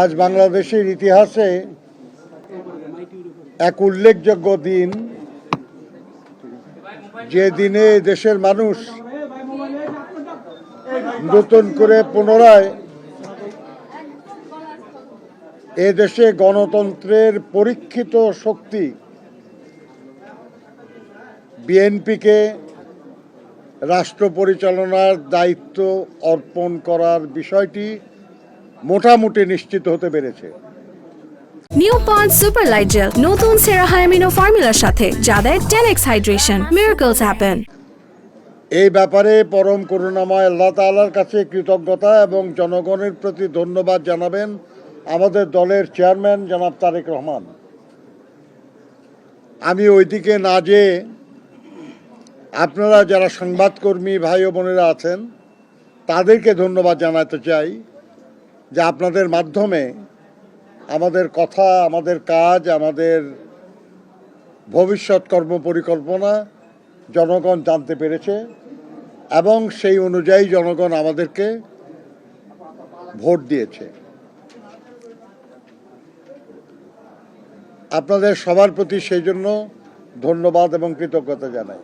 আজ বাংলাদেশের ইতিহাসে এক উল্লেখযোগ্য দিন, যে দিনে দেশের মানুষ নতুন করে পুনরায় এদেশে গণতন্ত্রের পরীক্ষিত শক্তি বিএনপিকে রাষ্ট্র পরিচালনার দায়িত্ব অর্পণ করার বিষয়টি মোটামুটি নিশ্চিত হতে পেরেছে। নিউ পন্ড সুপার লাইট জেল নতুন সেরা হায়ামিনো ফর্মুলার সাথে যা দেয় 10x হাইড্রেশন। Miracles happen. এই ব্যাপারে পরম করুণাময় আল্লাহ তাআলার কাছে কৃতজ্ঞতা এবং জনগণের প্রতি ধন্যবাদ জানাবেন আমাদের দলের চেয়ারম্যান জনাব তারেক রহমান। আমি ওইদিকে না যেয়ে আপনারা যারা সংবাদকর্মী ভাই ও বোনেরা আছেন তাদেরকে ধন্যবাদ জানাতে চাই যে আপনাদের মাধ্যমে আমাদের কথা, আমাদের কাজ, আমাদের ভবিষ্যৎ কর্মপরিকল্পনা জনগণ জানতে পেরেছে এবং সেই অনুযায়ী জনগণ আমাদেরকে ভোট দিয়েছে। আপনাদের সবার প্রতি সেই জন্য ধন্যবাদ এবং কৃতজ্ঞতা জানাই।